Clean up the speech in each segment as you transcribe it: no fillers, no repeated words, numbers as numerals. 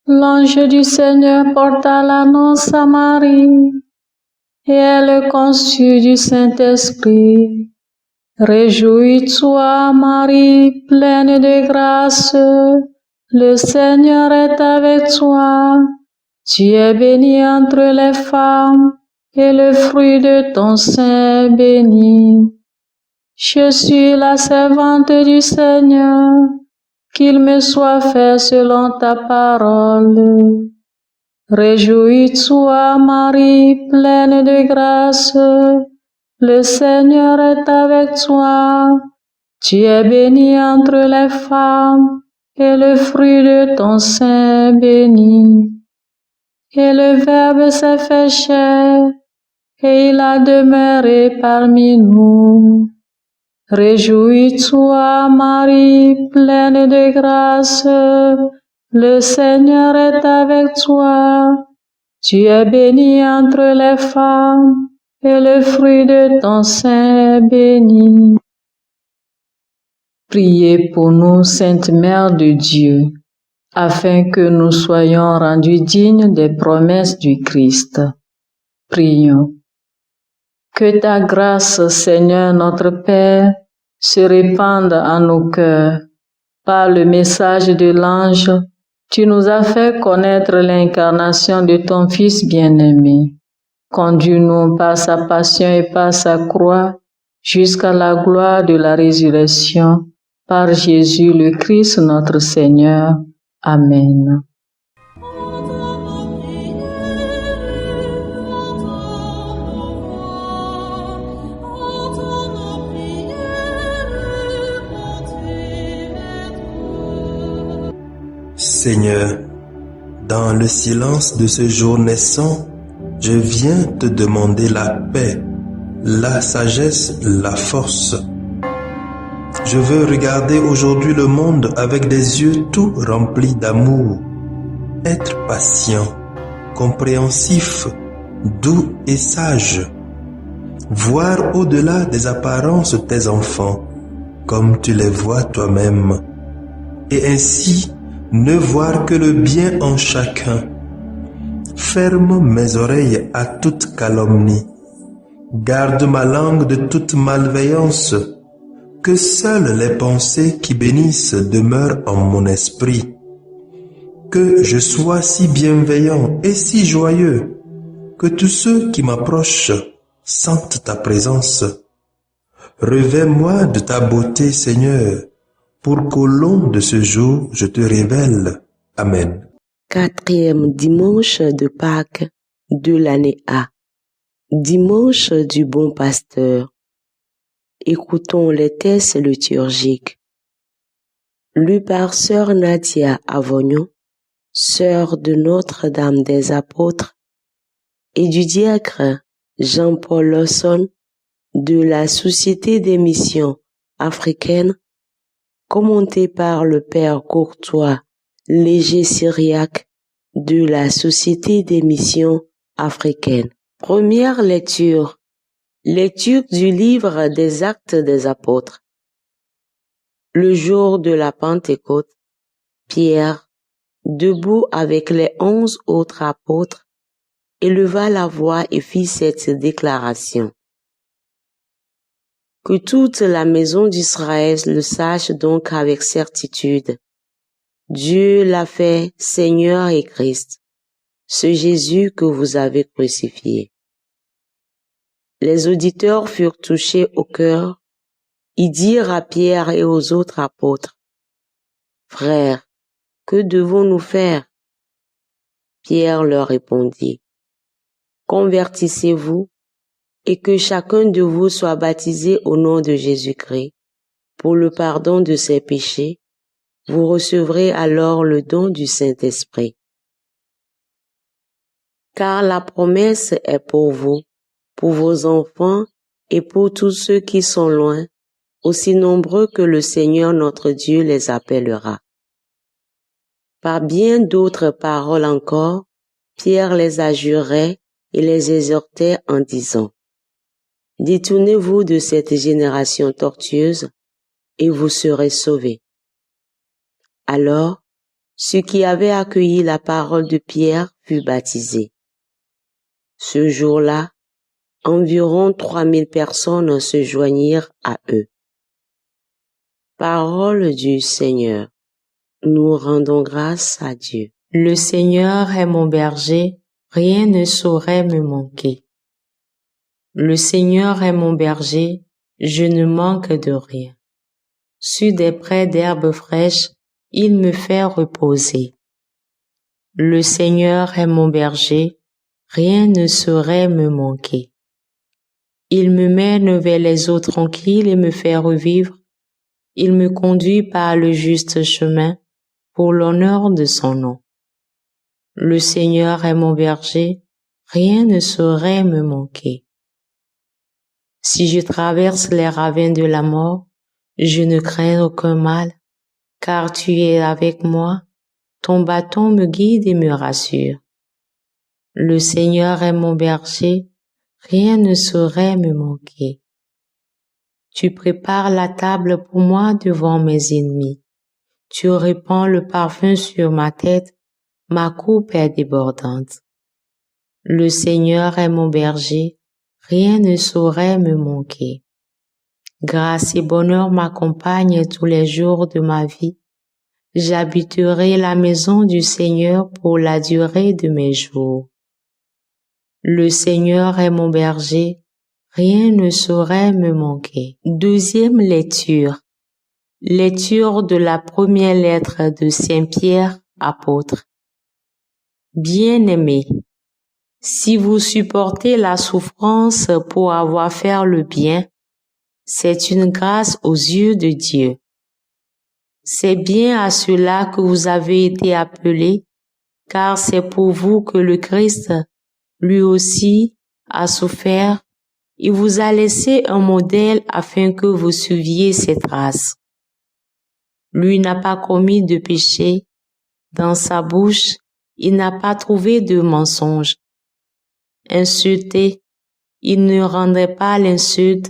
L'ange du Seigneur porta l'annonce à Marie, et elle conçut du Saint-Esprit. Réjouis-toi, Marie, pleine de grâce, le Seigneur est avec toi. Tu es bénie entre les femmes, et le fruit de ton sein est béni. Je suis la servante du Seigneur, qu'il me soit fait selon ta parole. Réjouis-toi, Marie, pleine de grâce, le Seigneur est avec toi. Tu es bénie entre les femmes, et le fruit de ton sein est béni. Et le Verbe s'est fait chair, et il a demeuré parmi nous. Réjouis-toi, Marie, pleine de grâce, le Seigneur est avec toi. Tu es bénie entre les femmes, et le fruit de ton sein est béni. Priez pour nous, Sainte Mère de Dieu, afin que nous soyons rendus dignes des promesses du Christ. Prions. Que ta grâce, Seigneur notre Père, se répande en nos cœurs. Par le message de l'ange, tu nous as fait connaître l'incarnation de ton Fils bien-aimé. Conduis-nous par sa passion et par sa croix jusqu'à la gloire de la résurrection, par Jésus le Christ notre Seigneur. Amen. Seigneur, dans le silence de ce jour naissant, je viens te demander la paix, la sagesse, la force. Je veux regarder aujourd'hui le monde avec des yeux tout remplis d'amour, être patient, compréhensif, doux et sage, voir au-delà des apparences tes enfants, comme tu les vois toi-même, et ainsi ne voir que le bien en chacun. Ferme mes oreilles à toute calomnie. Garde ma langue de toute malveillance. Que seules les pensées qui bénissent demeurent en mon esprit. Que je sois si bienveillant et si joyeux, que tous ceux qui m'approchent sentent ta présence. Revêts-moi de ta beauté, Seigneur, pour qu'au long de ce jour, je te révèle. Amen. 4e dimanche de Pâques de l'année A. Dimanche du bon pasteur. Écoutons les textes liturgiques. Lu par sœur Nadia Avognon, sœur de Notre-Dame des Apôtres, et du diacre Jean-Paul Lawson de la Société des missions africaines, commenté par le Père Courtois Léger-Syriaque de la Société des missions africaines. Première lecture. Lecture du livre des Actes des Apôtres. Le jour de la Pentecôte, Pierre, debout avec les 11 autres apôtres, éleva la voix et fit cette déclaration. Que toute la maison d'Israël le sache donc avec certitude. Dieu l'a fait Seigneur et Christ, ce Jésus que vous avez crucifié. Les auditeurs furent touchés au cœur. Ils dirent à Pierre et aux autres apôtres, « Frères, que devons-nous faire ?» Pierre leur répondit, « Convertissez-vous et que chacun de vous soit baptisé au nom de Jésus-Christ pour le pardon de ses péchés. Vous recevrez alors le don du Saint-Esprit. Car la promesse est pour vous pour vos enfants et pour tous ceux qui sont loin, aussi nombreux que le Seigneur notre Dieu les appellera. Par bien d'autres paroles encore, Pierre les adjurait et les exhortait en disant: Détournez-vous de cette génération tortueuse et vous serez sauvés. Alors, ceux qui avaient accueilli la parole de Pierre furent baptisés. Ce jour-là, environ 3000 personnes se joignirent à eux. Parole du Seigneur. Nous rendons grâce à Dieu. Le Seigneur est mon berger, rien ne saurait me manquer. Le Seigneur est mon berger, je ne manque de rien. Sur des prés d'herbes fraîches, il me fait reposer. Le Seigneur est mon berger, rien ne saurait me manquer. Il me mène vers les eaux tranquilles et me fait revivre. Il me conduit par le juste chemin pour l'honneur de son nom. Le Seigneur est mon berger, rien ne saurait me manquer. Si je traverse les ravins de la mort, je ne crains aucun mal, car tu es avec moi, ton bâton me guide et me rassure. Le Seigneur est mon berger, rien ne saurait me manquer. Tu prépares la table pour moi devant mes ennemis. Tu répands le parfum sur ma tête, ma coupe est débordante. Le Seigneur est mon berger, rien ne saurait me manquer. Grâce et bonheur m'accompagnent tous les jours de ma vie. J'habiterai la maison du Seigneur pour la durée de mes jours. Le Seigneur est mon berger, rien ne saurait me manquer. Deuxième lecture. Lecture de la première lettre de Saint Pierre, apôtre. Bien-aimés, si vous supportez la souffrance pour avoir fait le bien, c'est une grâce aux yeux de Dieu. C'est bien à cela que vous avez été appelés, car c'est pour vous que le Christ, lui aussi, a souffert et vous a laissé un modèle afin que vous suiviez ses traces. Lui n'a pas commis de péché, dans sa bouche, il n'a pas trouvé de mensonge. Insulté, il ne rendait pas l'insulte.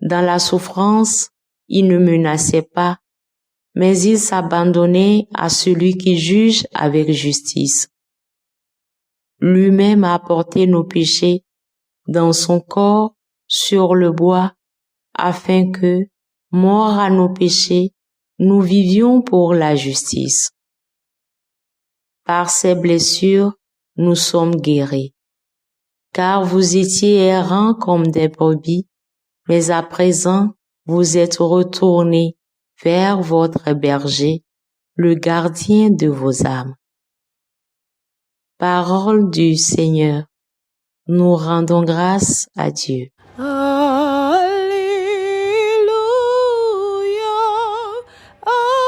Dans la souffrance, il ne menaçait pas, mais il s'abandonnait à celui qui juge avec justice. Lui-même a porté nos péchés dans son corps sur le bois, afin que, morts à nos péchés, nous vivions pour la justice. Par ses blessures, nous sommes guéris. Car vous étiez errants comme des brebis, mais à présent, vous êtes retournés vers votre berger, le gardien de vos âmes. Parole du Seigneur. Nous rendons grâce à Dieu. Alléluia, Alléluia,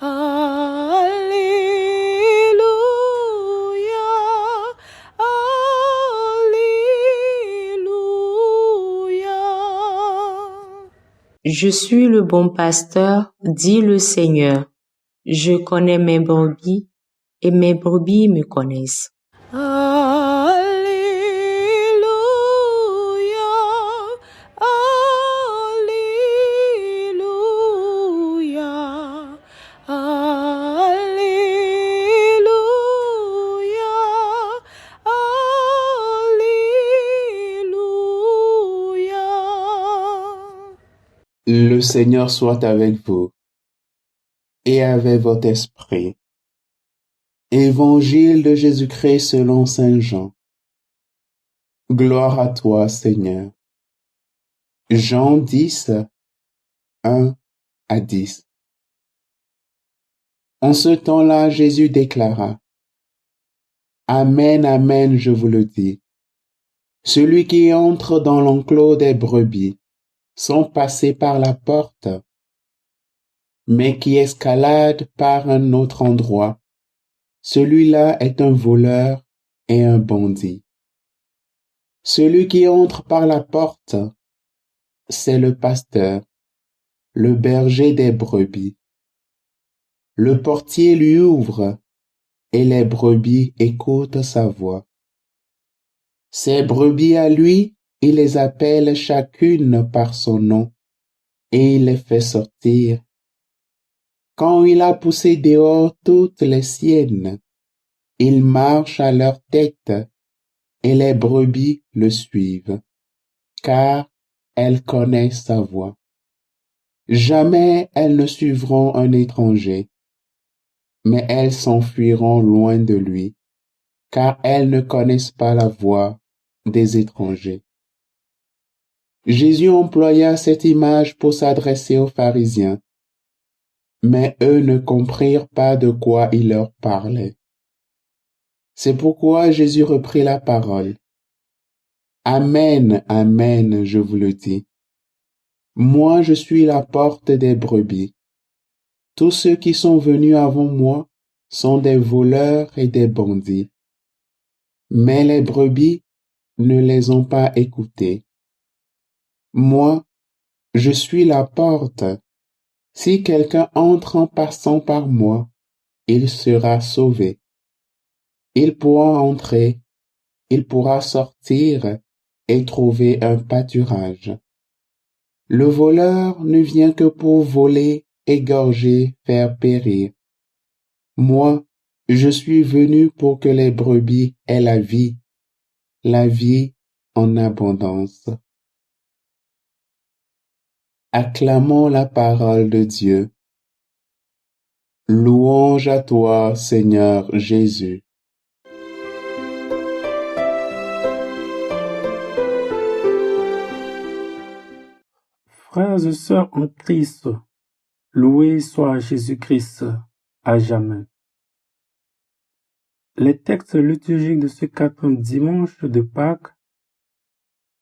Alléluia, Alléluia. Je suis le bon pasteur, dit le Seigneur. Je connais mes brebis et mes brebis me connaissent. Alléluia, Alléluia, Alléluia, Alléluia. Le Seigneur soit avec vous et avec votre esprit. Évangile de Jésus-Christ selon saint Jean. Gloire à toi, Seigneur. Jean 10, 1 à 10. En ce temps-là, Jésus déclara: Amen, amen, je vous le dis. Celui qui entre dans l'enclos des brebis, sans passer par la porte, mais qui escalade par un autre endroit, celui-là est un voleur et un bandit. Celui qui entre par la porte, c'est le pasteur, le berger des brebis. Le portier lui ouvre, et les brebis écoutent sa voix. Ses brebis à lui, il les appelle chacune par son nom, et il les fait sortir. Quand il a poussé dehors toutes les siennes, il marche à leur tête, et les brebis le suivent, car elles connaissent sa voix. Jamais elles ne suivront un étranger, mais elles s'enfuiront loin de lui, car elles ne connaissent pas la voix des étrangers. Jésus employa cette image pour s'adresser aux pharisiens, mais eux ne comprirent pas de quoi il leur parlait. C'est pourquoi Jésus reprit la parole. Amen, amen, je vous le dis. Moi, je suis la porte des brebis. Tous ceux qui sont venus avant moi sont des voleurs et des bandits. Mais les brebis ne les ont pas écoutés. Moi, je suis la porte. Si quelqu'un entre en passant par moi, il sera sauvé. Il pourra entrer, il pourra sortir et trouver un pâturage. Le voleur ne vient que pour voler, égorger, faire périr. Moi, je suis venu pour que les brebis aient la vie en abondance. Acclamons la parole de Dieu. Louange à toi, Seigneur Jésus. Frères et sœurs en Christ, loué soit Jésus-Christ à jamais. Les textes liturgiques de ce 4e dimanche de Pâques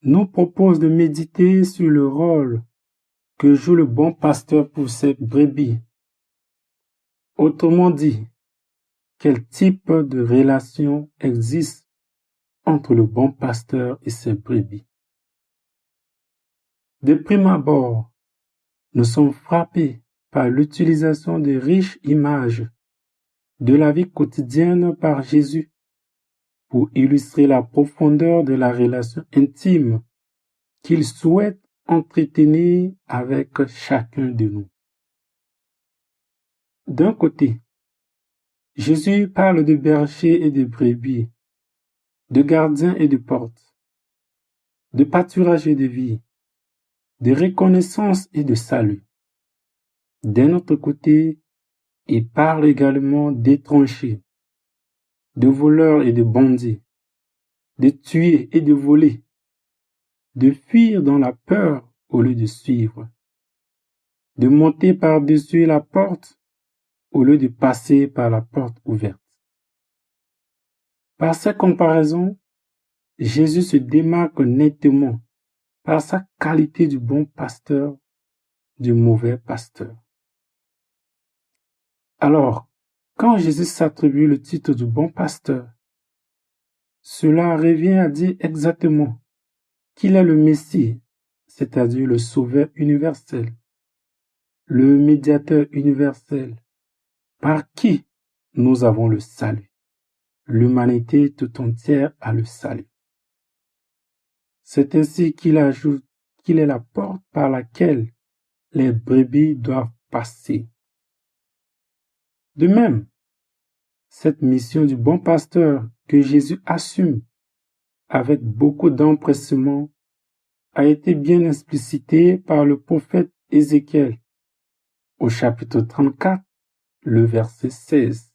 nous proposent de méditer sur le rôle que joue le bon pasteur pour ses brebis. Autrement dit, quel type de relation existe entre le bon pasteur et ses brebis. De prime abord, nous sommes frappés par l'utilisation de riches images de la vie quotidienne par Jésus pour illustrer la profondeur de la relation intime qu'il souhaite entretenir avec chacun de nous. D'un côté, Jésus parle de bergers et de brebis, de gardiens et de portes, de pâturage et de vie, de reconnaissance et de salut. D'un autre côté, il parle également d'étrangers, de voleurs et de bandits, de tuer et de voler, de fuir dans la peur au lieu de suivre, de monter par-dessus la porte au lieu de passer par la porte ouverte. Par ces comparaisons, Jésus se démarque nettement par sa qualité du bon pasteur, du mauvais pasteur. Alors, quand Jésus s'attribue le titre du bon pasteur, cela revient à dire exactement qu'il est le Messie, c'est-à-dire le Sauveur universel, le médiateur universel, par qui nous avons le salut. L'humanité tout entière a le salut. C'est ainsi qu'il ajoute qu'il est la porte par laquelle les brebis doivent passer. De même, cette mission du bon pasteur que Jésus assume avec beaucoup d'empressement a été bien explicitée par le prophète Ézéchiel au chapitre 34, le verset 16,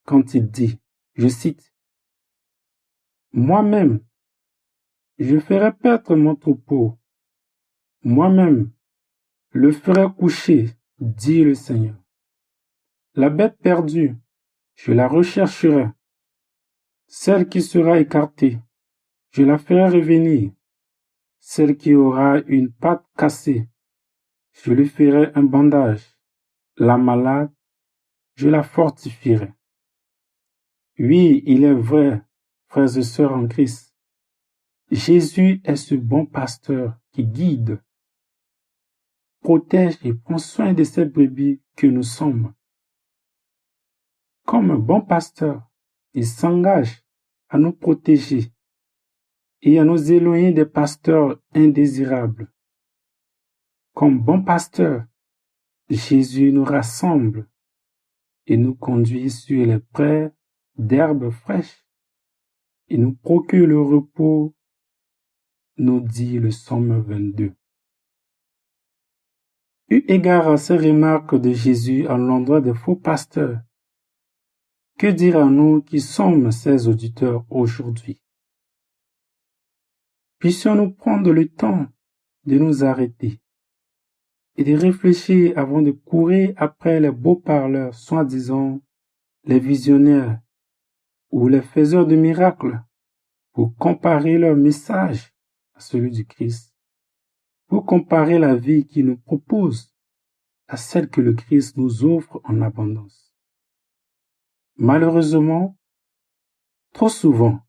quand il dit, je cite, « Moi-même, je ferai paître mon troupeau, moi-même le ferai coucher, dit le Seigneur. La bête perdue, je la rechercherai. Celle qui sera écartée, je la ferai revenir. Celle qui aura une patte cassée, je lui ferai un bandage. La malade, je la fortifierai. » Oui, il est vrai, frères et sœurs en Christ. Jésus est ce bon pasteur qui guide, protège et prend soin de ces brebis que nous sommes. Comme un bon pasteur, il s'engage à nous protéger et à nous éloigner des pasteurs indésirables. Comme bon pasteur, Jésus nous rassemble et nous conduit sur les prés d'herbes fraîches et nous procure le repos, nous dit le psaume 22. Eu égard à ces remarques de Jésus à l'endroit des faux pasteurs, que dire à nous qui sommes ses auditeurs aujourd'hui? Puissions-nous prendre le temps de nous arrêter et de réfléchir avant de courir après les beaux parleurs, soi-disant les visionnaires ou les faiseurs de miracles, pour comparer leur message à celui du Christ, pour comparer la vie qu'il nous propose à celle que le Christ nous offre en abondance. Malheureusement, trop souvent,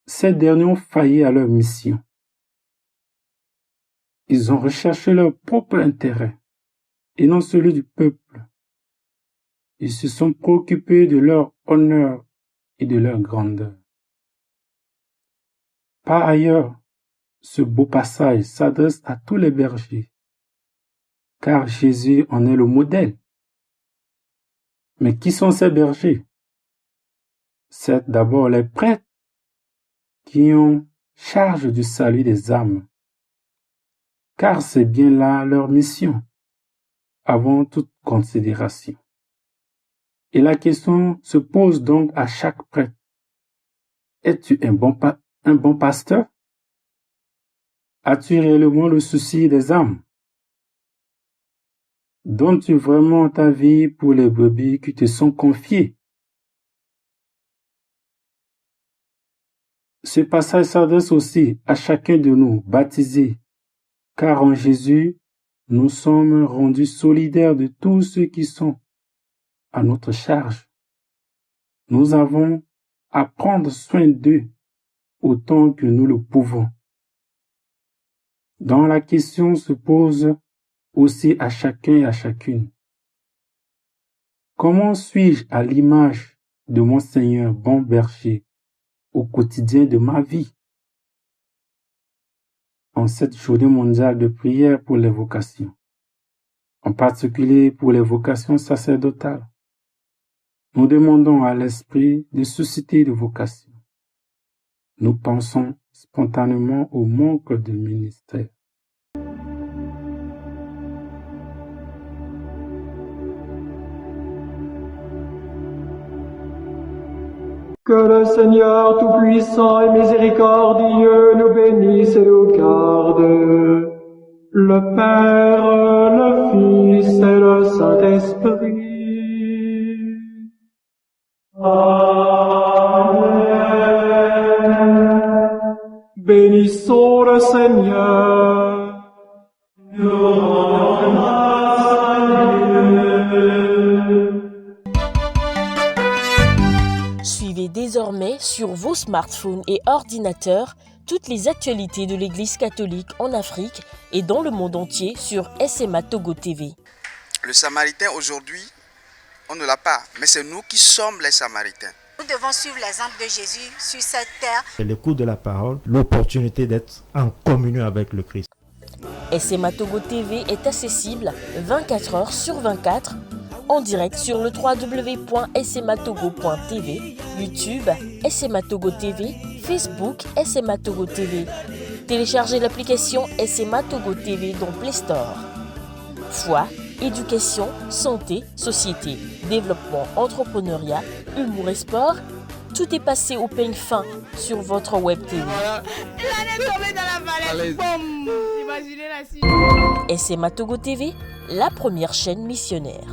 ces derniers ont failli à leur mission. Ils ont recherché leur propre intérêt et non celui du peuple. Ils se sont préoccupés de leur honneur et de leur grandeur. Par ailleurs, ce beau passage s'adresse à tous les bergers, car Jésus en est le modèle. Mais qui sont ces bergers? C'est d'abord les prêtres qui ont charge du salut des âmes, car c'est bien là leur mission, avant toute considération. Et la question se pose donc à chaque prêtre. Es-tu un bon pasteur? As-tu réellement le souci des âmes? Donnes-tu vraiment ta vie pour les brebis qui te sont confiées? Ce passage s'adresse aussi à chacun de nous, baptisés, car en Jésus, nous sommes rendus solidaires de tous ceux qui sont à notre charge. Nous avons à prendre soin d'eux autant que nous le pouvons. Donc la question se pose aussi à chacun et à chacune. Comment suis-je à l'image de mon Seigneur bon berger au quotidien de ma vie? En cette journée mondiale de prière pour les vocations, en particulier pour les vocations sacerdotales, nous demandons à l'Esprit de susciter des vocations. Nous pensons spontanément au manque de ministère. Que le Seigneur Tout-Puissant et Miséricordieux nous bénisse et nous garde, le Père, le Fils et le Saint-Esprit. Amen. Bénissons le Seigneur. Nous rendons grâce à Dieu. Suivez désormais sur vos smartphones et ordinateurs toutes les actualités de l'Église catholique en Afrique et dans le monde entier sur SMA Togo TV. Le Samaritain aujourd'hui, on ne l'a pas, mais c'est nous qui sommes les Samaritains. Nous devons suivre l'exemple de Jésus sur cette terre. C'est l'écoute de la parole, l'opportunité d'être en communion avec le Christ. SMA Togo TV est accessible 24 heures sur 24 en direct sur le www.smatogo.tv, YouTube SMA Togo TV, Facebook SMA Togo TV. Téléchargez l'application SMA Togo TV dans Play Store. Foi, éducation, santé, société, développement, entrepreneuriat, humour et sport, tout est passé au peigne fin sur votre web TV. Il allait tomber dans la vallée. Boum. Imaginez la suite. SMA Togo TV, la première chaîne missionnaire.